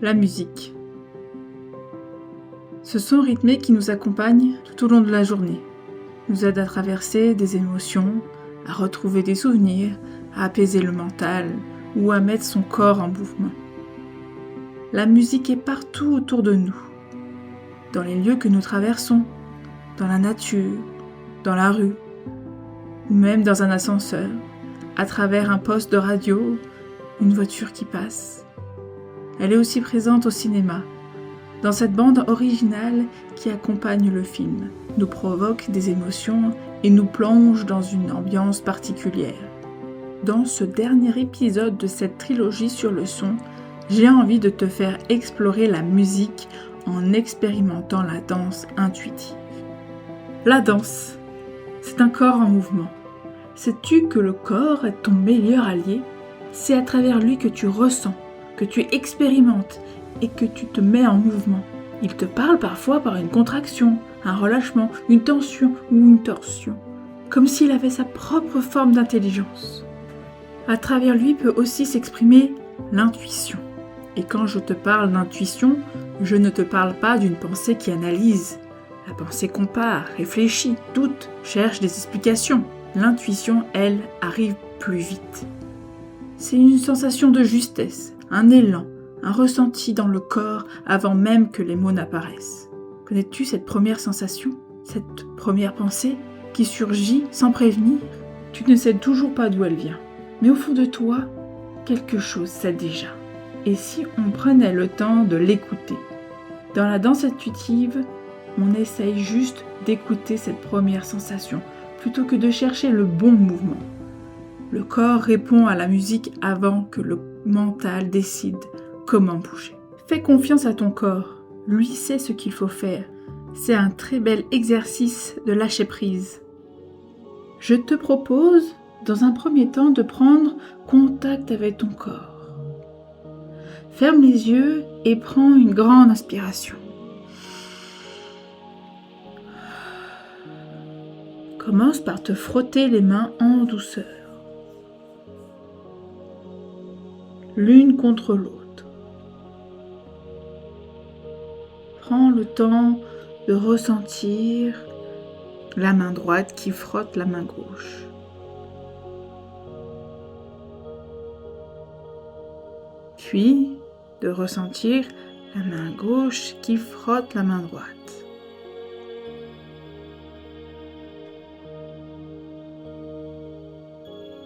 La musique. Ce son rythmé qui nous accompagne tout au long de la journée, nous aide à traverser des émotions, à retrouver des souvenirs, à apaiser le mental ou à mettre son corps en mouvement. La musique est partout autour de nous, dans les lieux que nous traversons, dans la nature, dans la rue, ou même dans un ascenseur, à travers un poste de radio, une voiture qui passe. Elle est aussi présente au cinéma, dans cette bande originale qui accompagne le film, nous provoque des émotions et nous plonge dans une ambiance particulière. Dans ce dernier épisode de cette trilogie sur le son, j'ai envie de te faire explorer la musique en expérimentant la danse intuitive. La danse, c'est un corps en mouvement. Sais-tu que le corps est ton meilleur allié ? C'est à travers lui que tu ressens, que tu expérimentes et que tu te mets en mouvement. Il te parle parfois par une contraction, un relâchement, une tension ou une torsion, comme s'il avait sa propre forme d'intelligence. À travers lui peut aussi s'exprimer l'intuition. Et quand je te parle d'intuition, je ne te parle pas d'une pensée qui analyse. La pensée compare, réfléchit, doute, cherche des explications. L'intuition, elle, arrive plus vite. C'est une sensation de justesse, un élan, un ressenti dans le corps avant même que les mots n'apparaissent. Connais-tu cette première sensation, cette première pensée qui surgit sans prévenir ? Tu ne sais toujours pas d'où elle vient, mais au fond de toi, quelque chose sait déjà. Et si on prenait le temps de l'écouter ? Dans la danse intuitive, on essaye juste d'écouter cette première sensation, plutôt que de chercher le bon mouvement. Le corps répond à la musique avant que le mental décide comment bouger. Fais confiance à ton corps, lui sait ce qu'il faut faire. C'est un très bel exercice de lâcher prise. Je te propose, dans un premier temps, de prendre contact avec ton corps. Ferme les yeux et prends une grande inspiration. Commence par te frotter les mains en douceur, l'une contre l'autre. Prends le temps de ressentir la main droite qui frotte la main gauche. Puis de ressentir la main gauche qui frotte la main droite.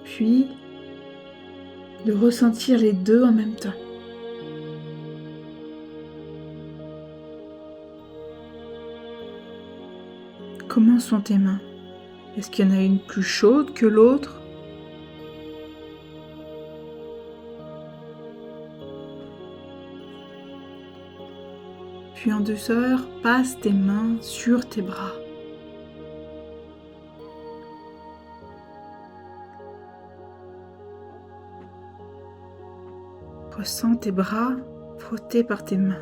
Puis de ressentir les deux en même temps. Comment sont tes mains ? Est-ce qu'il y en a une plus chaude que l'autre ? Puis en douceur, passe tes mains sur tes bras. Ressens tes bras frottés par tes mains.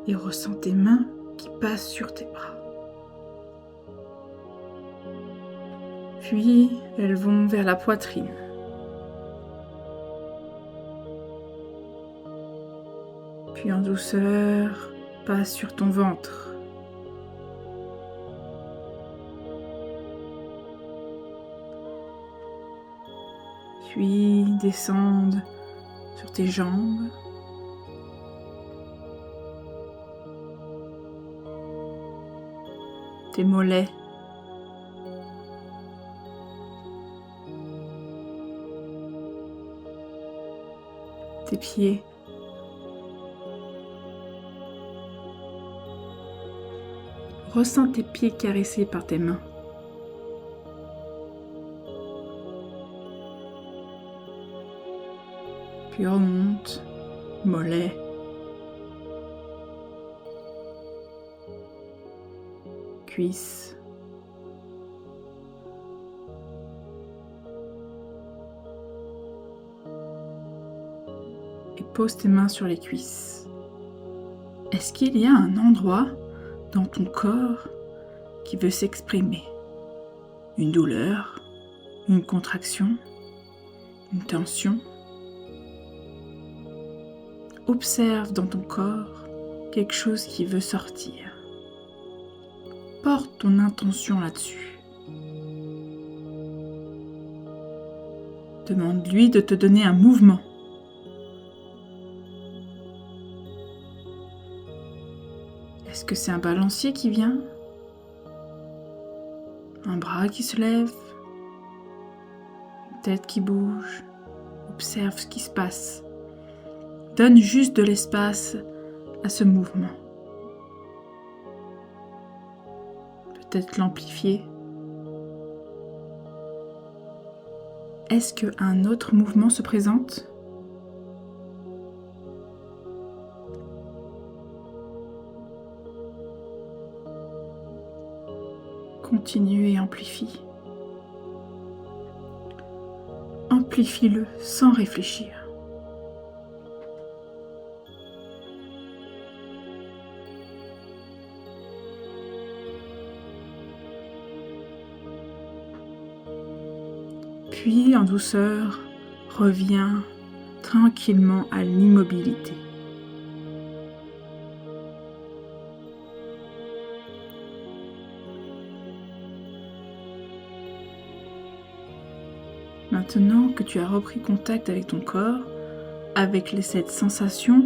Et ressens tes mains qui passent sur tes bras. Puis elles vont vers la poitrine. Puis en douceur, passe sur ton ventre. Puis descendent sur tes jambes. Tes mollets. Tes pieds. Ressens tes pieds caressés par tes mains. Puis remonte, mollets. Cuisses. Et pose tes mains sur les cuisses. Est-ce qu'il y a un endroit dans ton corps qui veut s'exprimer ? Une douleur, une contraction, une tension. Observe dans ton corps quelque chose qui veut sortir. Porte ton intention là-dessus. Demande-lui de te donner un mouvement. Est-ce que c'est un balancier qui vient? Un bras qui se lève? Une tête qui bouge? Observe ce qui se passe. Donne juste de l'espace à ce mouvement. Peut-être l'amplifier. Est-ce qu'un autre mouvement se présente? Continue et amplifie. Amplifie-le sans réfléchir. Puis, en douceur, reviens tranquillement à l'immobilité. Maintenant que tu as repris contact avec ton corps, avec cette sensation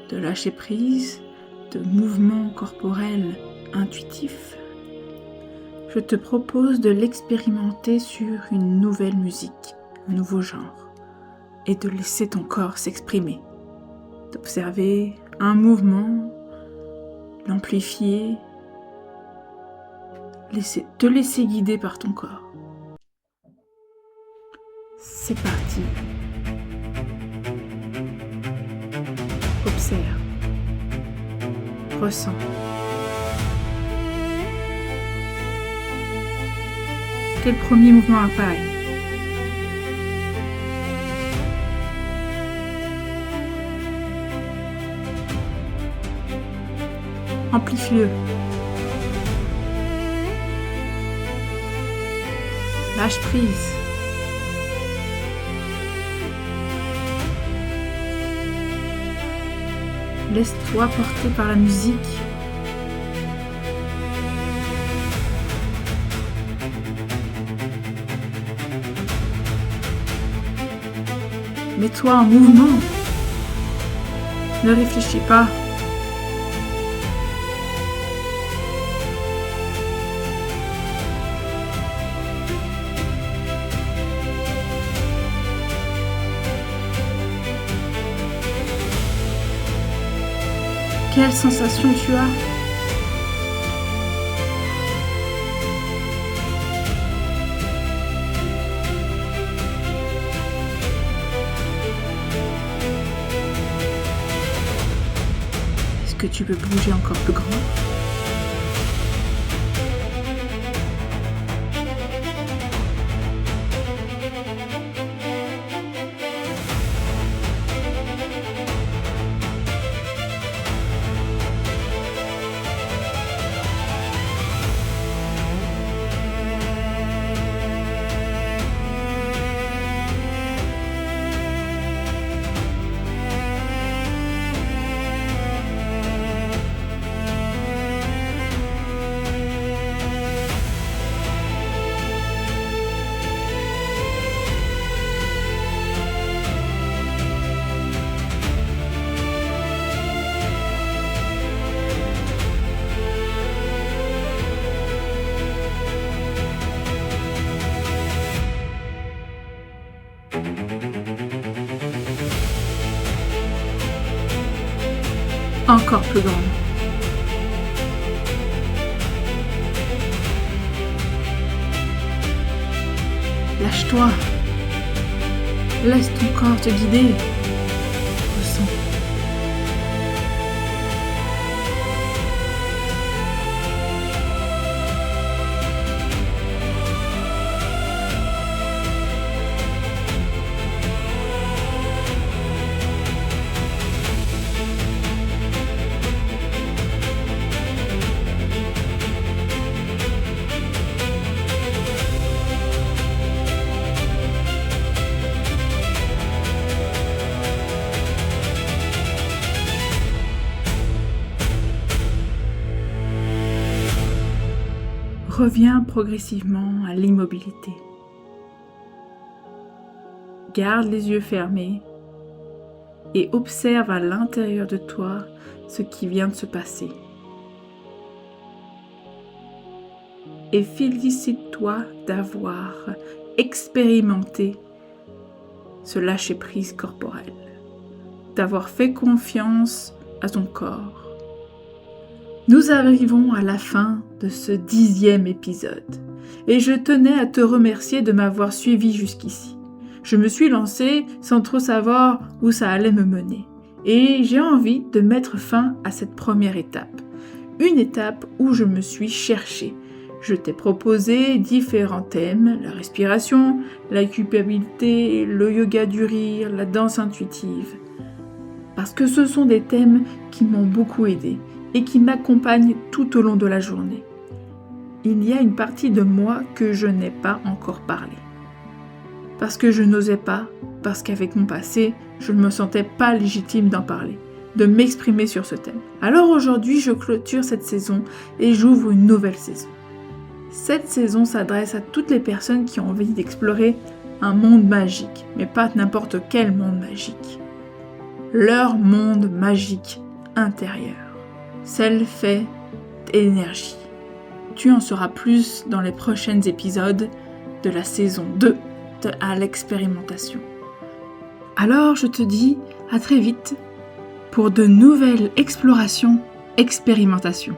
de lâcher prise, de mouvement corporel intuitif, je te propose de l'expérimenter sur une nouvelle musique, un nouveau genre, et de laisser ton corps s'exprimer, d'observer un mouvement, l'amplifier, te laisser guider par ton corps. C'est parti. Observe. Ressens. Quel premier mouvement apparaît? Amplifie-le. Lâche prise. Laisse-toi porter par la musique. Mets-toi en mouvement. Ne réfléchis pas. Quelle sensation tu as? Est-ce que tu peux bouger encore plus grand? Encore plus grande. Lâche-toi. Laisse ton corps te guider. Ressens. reviens progressivement à l'immobilité. Garde les yeux fermés et observe à l'intérieur de toi ce qui vient de se passer. Et félicite-toi d'avoir expérimenté ce lâcher-prise corporel, d'avoir fait confiance à ton corps. Nous arrivons à la fin de ce 10e épisode et je tenais à te remercier de m'avoir suivi jusqu'ici. Je me suis lancée sans trop savoir où ça allait me mener et j'ai envie de mettre fin à cette première étape. Une étape où je me suis cherchée. Je t'ai proposé différents thèmes, la respiration, la culpabilité, le yoga du rire, la danse intuitive. Parce que ce sont des thèmes qui m'ont beaucoup aidée et qui m'accompagnent tout au long de la journée. Il y a une partie de moi que je n'ai pas encore parlé. Parce que je n'osais pas, parce qu'avec mon passé, je ne me sentais pas légitime d'en parler, de m'exprimer sur ce thème. Alors aujourd'hui, je clôture cette saison et j'ouvre une nouvelle saison. Cette saison s'adresse à toutes les personnes qui ont envie d'explorer un monde magique, mais pas n'importe quel monde magique. Leur monde magique intérieur. Celle fait d'énergie. Tu en sauras plus dans les prochains épisodes de la saison 2 à l'expérimentation. Alors je te dis à très vite pour de nouvelles explorations, expérimentations.